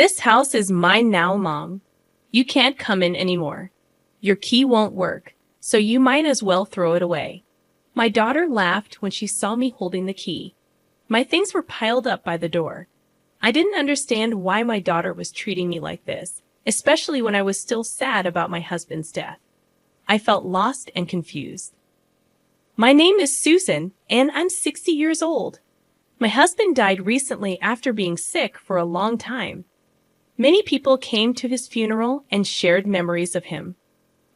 This house is mine now, Mom. You can't come in anymore. Your key won't work, so you might as well throw it away. My daughter laughed when she saw me holding the key. My things were piled up by the door. I didn't understand why my daughter was treating me like this, especially when I was still sad about my husband's death. I felt lost and confused. My name is Susan, and I'm 60 years old. My husband died recently after being sick for a long time. Many people came to his funeral and shared memories of him.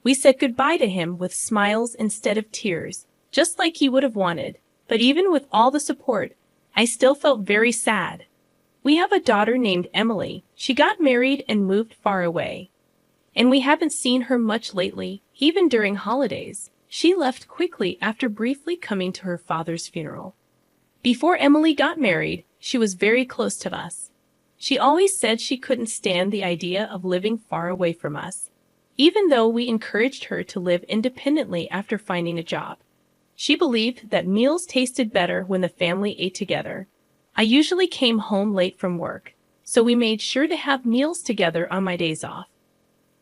We said goodbye to him with smiles instead of tears, just like he would have wanted. But even with all the support, I still felt very sad. We have a daughter named Emily. She got married and moved far away. And we haven't seen her much lately, even during holidays. She left quickly after briefly coming to her father's funeral. Before Emily got married, she was very close to us. She always said she couldn't stand the idea of living far away from us, even though we encouraged her to live independently after finding a job. She believed that meals tasted better when the family ate together. I usually came home late from work, so we made sure to have meals together on my days off.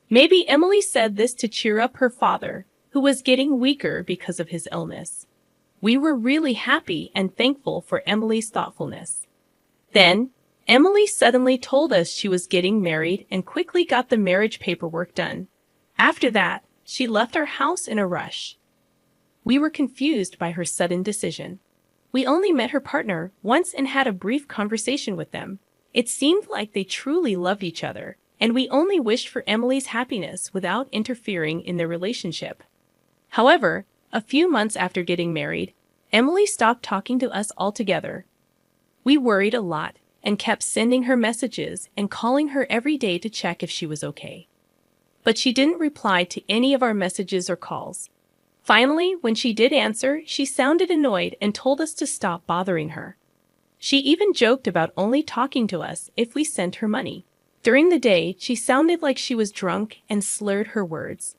Maybe Emily said this to cheer up her father, who was getting weaker because of his illness. We were really happy and thankful for Emily's thoughtfulness. Then, Emily suddenly told us she was getting married and quickly got the marriage paperwork done. After that, she left our house in a rush. We were confused by her sudden decision. We only met her partner once and had a brief conversation with them. It seemed like they truly loved each other, and we only wished for Emily's happiness without interfering in their relationship. However, a few months after getting married, Emily stopped talking to us altogether. We worried a lot and kept sending her messages and calling her every day to check if she was okay. But she didn't reply to any of our messages or calls. Finally, when she did answer, she sounded annoyed and told us to stop bothering her. She even joked about only talking to us if we sent her money. During the day, she sounded like she was drunk and slurred her words.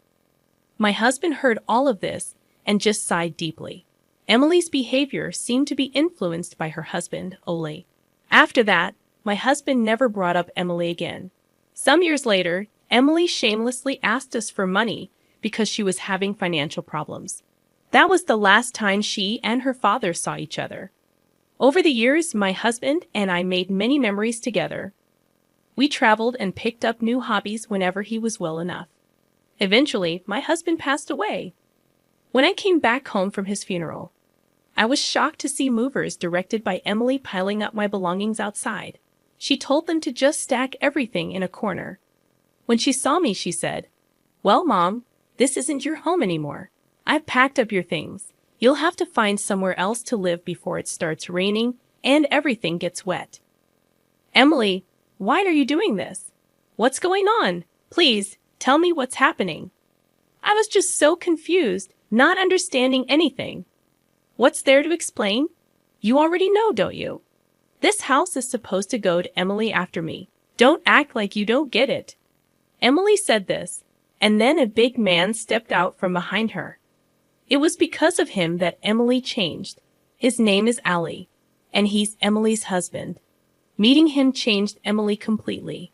My husband heard all of this and just sighed deeply. Emily's behavior seemed to be influenced by her husband, Ole. After that, my husband never brought up Emily again. Some years later, Emily shamelessly asked us for money because she was having financial problems. That was the last time she and her father saw each other. Over the years, my husband and I made many memories together. We traveled and picked up new hobbies whenever he was well enough. Eventually, my husband passed away. When I came back home from his funeral, I was shocked to see movers directed by Emily piling up my belongings outside. She told them to just stack everything in a corner. When she saw me, she said, "Well, Mom, this isn't your home anymore. I've packed up your things. You'll have to find somewhere else to live before it starts raining and everything gets wet." Emily, why are you doing this? What's going on? Please, tell me what's happening. I was just so confused, not understanding anything. What's there to explain? You already know, don't you? This house is supposed to go to Emily after me. Don't act like you don't get it. Emily said this, and then a big man stepped out from behind her. It was because of him that Emily changed. His name is Ali, and he's Emily's husband. Meeting him changed Emily completely.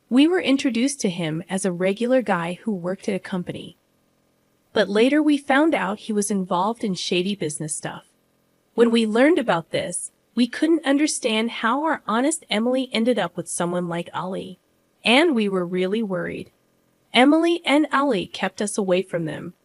We were introduced to him as a regular guy who worked at a company. But later we found out he was involved in shady business stuff. When we learned about this, we couldn't understand how our honest Emily ended up with someone like Ali, and we were really worried. Emily and Ali kept us away from them.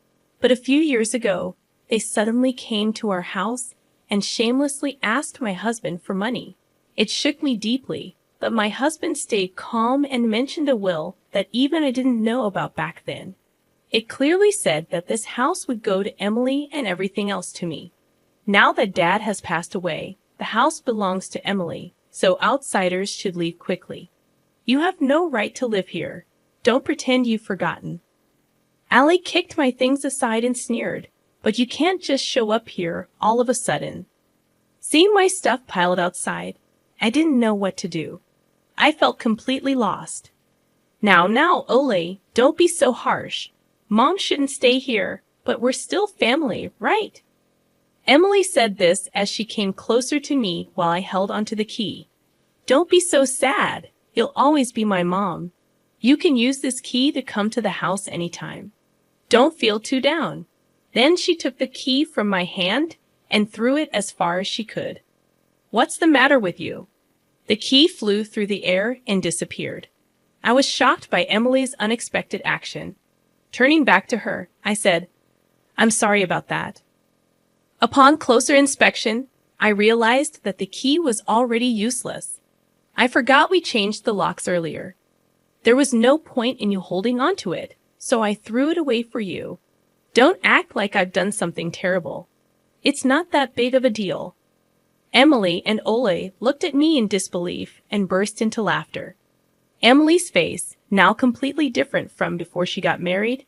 But a few years ago, they suddenly came to our house and shamelessly asked my husband for money. It shook me deeply, but my husband stayed calm and mentioned a will that even I didn't know about back then. It clearly said that this house would go to Emily and everything else to me. Now that Dad has passed away, the house belongs to Emily, so outsiders should leave quickly. You have no right to live here. Don't pretend you've forgotten. Ali kicked my things aside and sneered, but you can't just show up here all of a sudden. Seeing my stuff piled outside, I didn't know what to do. I felt completely lost. Now, Ole, don't be so harsh. Mom shouldn't stay here, but we're still family, right? Emily said this as she came closer to me while I held onto the key. Don't be so sad. You'll always be my mom. You can use this key to come to the house anytime. Don't feel too down." Then she took the key from my hand and threw it as far as she could. "What's the matter with you?" The key flew through the air and disappeared. I was shocked by Emily's unexpected action. Turning back to her, I said, "I'm sorry about that." Upon closer inspection, I realized that the key was already useless. I forgot we changed the locks earlier. There was no point in you holding onto it, so I threw it away for you. Don't act like I've done something terrible. It's not that big of a deal. Emily and Ole looked at me in disbelief and burst into laughter. Emily's face, now completely different from before she got married,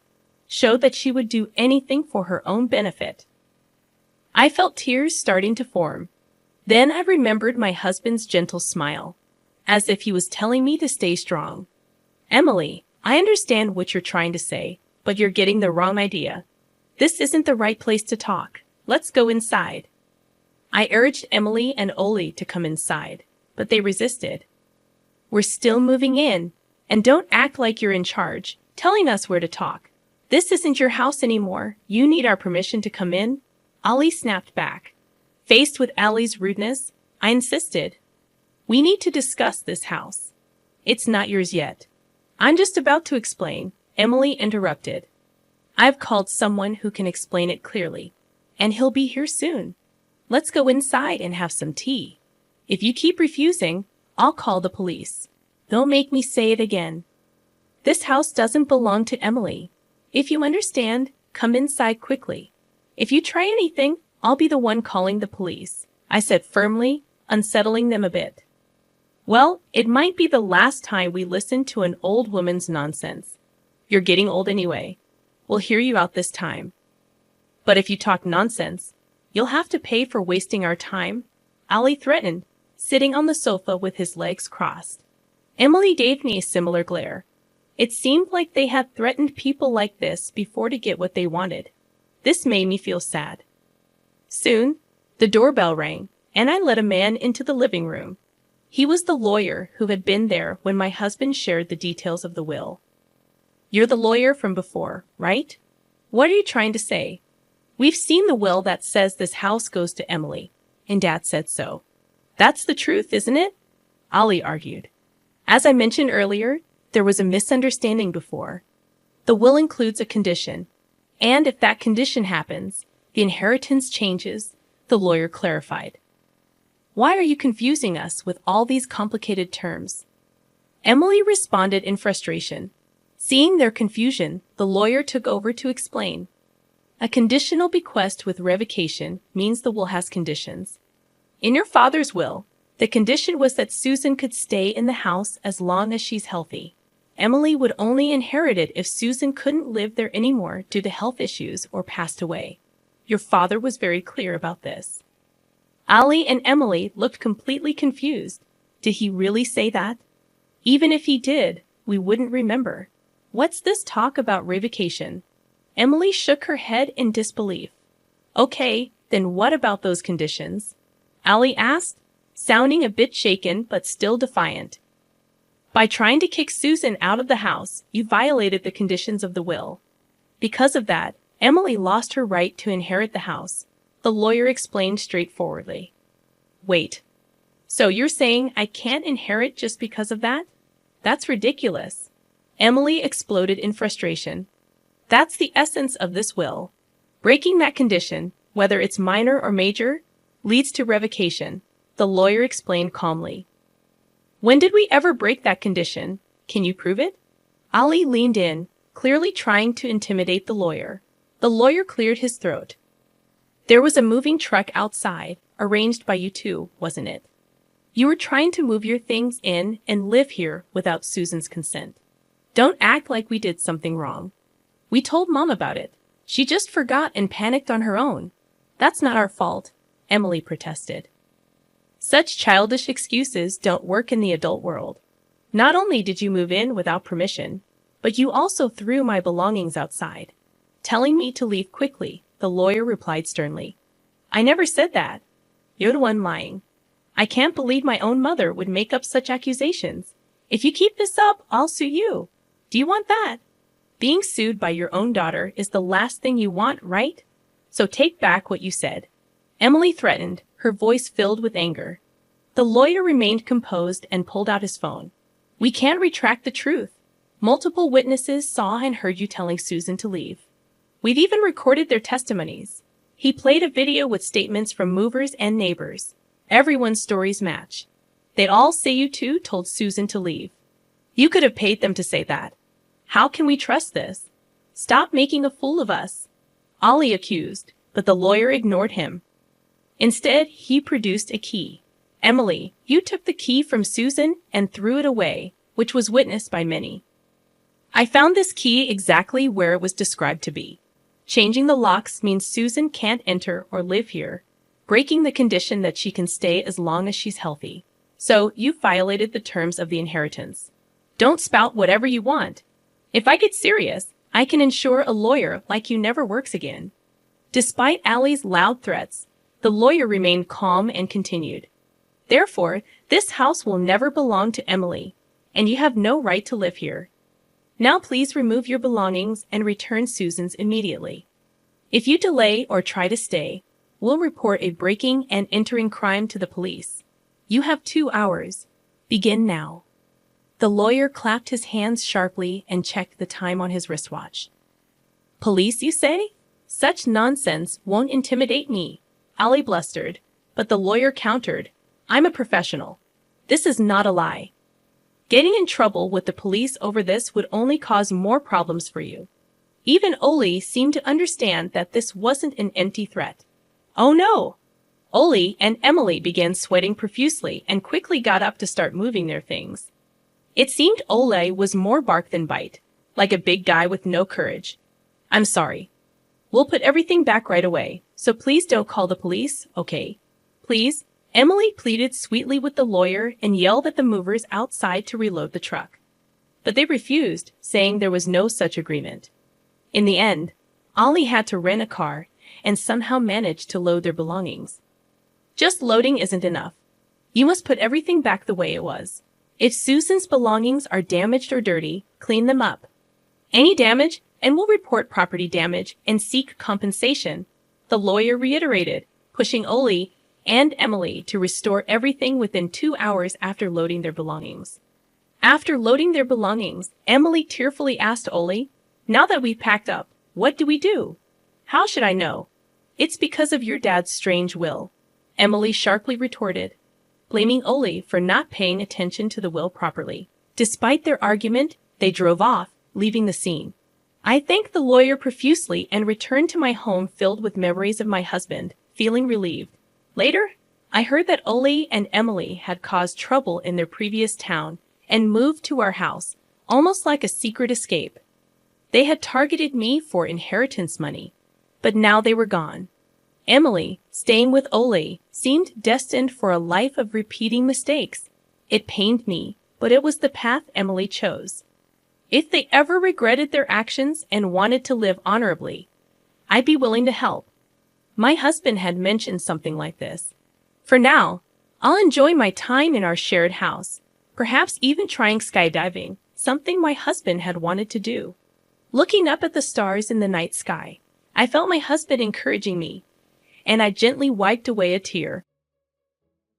showed that she would do anything for her own benefit. I felt tears starting to form. Then I remembered my husband's gentle smile, as if he was telling me to stay strong. "Emily, I understand what you're trying to say, but you're getting the wrong idea. This isn't the right place to talk. Let's go inside." I urged Emily and Ole to come inside, but they resisted. "We're still moving in, and don't act like you're in charge, telling us where to talk. This isn't your house anymore. You need our permission to come in." Ali snapped back. Faced with Ali's rudeness, I insisted, "We need to discuss this house. It's not yours yet." "I'm just about to explain," Emily interrupted. "I've called someone who can explain it clearly, and he'll be here soon. Let's go inside and have some tea. If you keep refusing, I'll call the police. They'll make me say it again. This house doesn't belong to Emily. If you understand, come inside quickly. If you try anything, I'll be the one calling the police," I said firmly, unsettling them a bit. "Well, it might be the last time we listen to an old woman's nonsense. You're getting old anyway. We'll hear you out this time. But if you talk nonsense, you'll have to pay for wasting our time," Ali threatened, sitting on the sofa with his legs crossed. Emily gave me a similar glare. It seemed like they had threatened people like this before to get what they wanted. This made me feel sad. Soon, the doorbell rang, and I let a man into the living room. He was the lawyer who had been there when my husband shared the details of the will. "You're the lawyer from before, right? What are you trying to say?" "We've seen the will that says this house goes to Emily, and Dad said so." "That's the truth, isn't it?" Ali argued. "As I mentioned earlier, there was a misunderstanding before. The will includes a condition, and if that condition happens, the inheritance changes," the lawyer clarified. "Why are you confusing us with all these complicated terms?" Emily responded in frustration. Seeing their confusion, the lawyer took over to explain. "A conditional bequest with revocation means the will has conditions. In your father's will, the condition was that Susan could stay in the house as long as she's healthy. Emily would only inherit it if Susan couldn't live there anymore due to health issues or passed away. Your father was very clear about this." Ali and Emily looked completely confused. Did he really say that? Even if he did, we wouldn't remember. What's this talk about revocation? Emily shook her head in disbelief. "Okay, then what about those conditions?" Ali asked, sounding a bit shaken but still defiant. "By trying to kick Susan out of the house, you violated the conditions of the will. Because of that, Emily lost her right to inherit the house," the lawyer explained straightforwardly. "Wait. So you're saying I can't inherit just because of that? That's ridiculous." Emily exploded in frustration. "That's the essence of this will. Breaking that condition, whether it's minor or major, leads to revocation," the lawyer explained calmly. "When did we ever break that condition? Can you prove it?" Ali leaned in, clearly trying to intimidate the lawyer. The lawyer cleared his throat. "There was a moving truck outside, arranged by you two, wasn't it? You were trying to move your things in and live here without Susan's consent. Don't act like we did something wrong. We told Mom about it. She just forgot and panicked on her own. That's not our fault," Emily protested. "Such childish excuses don't work in the adult world. Not only did you move in without permission, but you also threw my belongings outside, telling me to leave quickly," the lawyer replied sternly. "I never said that. You're the one lying. I can't believe my own mother would make up such accusations. If you keep this up, I'll sue you. Do you want that? Being sued by your own daughter is the last thing you want, right? So take back what you said. Emily threatened, her voice filled with anger. The lawyer remained composed and pulled out his phone. We can't retract the truth. Multiple witnesses saw and heard you telling Susan to leave. We've even recorded their testimonies. He played a video with statements from movers and neighbors. Everyone's stories match. They'd all say you two told Susan to leave. You could have paid them to say that. How can we trust this? Stop making a fool of us. Ollie accused, but the lawyer ignored him. Instead, he produced a key. Emily, you took the key from Susan and threw it away, which was witnessed by many. I found this key exactly where it was described to be. Changing the locks means Susan can't enter or live here, breaking the condition that she can stay as long as she's healthy. So, you violated the terms of the inheritance. Don't spout whatever you want. If I get serious, I can ensure a lawyer like you never works again. Despite Allie's loud threats, the lawyer remained calm and continued. Therefore, this house will never belong to Emily, and you have no right to live here. Now please remove your belongings and return Susan's immediately. If you delay or try to stay, we'll report a breaking and entering crime to the police. You have 2 hours. Begin now. The lawyer clapped his hands sharply and checked the time on his wristwatch. Police, you say? Such nonsense won't intimidate me, Ollie blustered, but the lawyer countered. I'm a professional. This is not a lie. Getting in trouble with the police over this would only cause more problems for you. Even Ollie seemed to understand that this wasn't an empty threat. Oh no! Ollie and Emily began sweating profusely and quickly got up to start moving their things. It seemed Ollie was more bark than bite, like a big guy with no courage. I'm sorry. We'll put everything back right away, so please don't call the police, okay? Please? Emily pleaded sweetly with the lawyer and yelled at the movers outside to reload the truck. But they refused, saying there was no such agreement. In the end, Ollie had to rent a car and somehow managed to load their belongings. Just loading isn't enough. You must put everything back the way it was. If Susan's belongings are damaged or dirty, clean them up. Any damage, and we'll report property damage and seek compensation, the lawyer reiterated, pushing Ollie and Emily to restore everything within 2 hours after loading their belongings. After loading their belongings, Emily tearfully asked Ollie, now that we've packed up, what do we do? How should I know? It's because of your dad's strange will, Emily sharply retorted, blaming Ollie for not paying attention to the will properly. Despite their argument, they drove off, leaving the scene. I thanked the lawyer profusely and returned to my home filled with memories of my husband, feeling relieved. Later, I heard that Ollie and Emily had caused trouble in their previous town and moved to our house, almost like a secret escape. They had targeted me for inheritance money, but now they were gone. Emily, staying with Ollie, seemed destined for a life of repeating mistakes. It pained me, but it was the path Emily chose. If they ever regretted their actions and wanted to live honorably, I'd be willing to help. My husband had mentioned something like this. For now, I'll enjoy my time in our shared house, perhaps even trying skydiving, something my husband had wanted to do. Looking up at the stars in the night sky, I felt my husband encouraging me, and I gently wiped away a tear.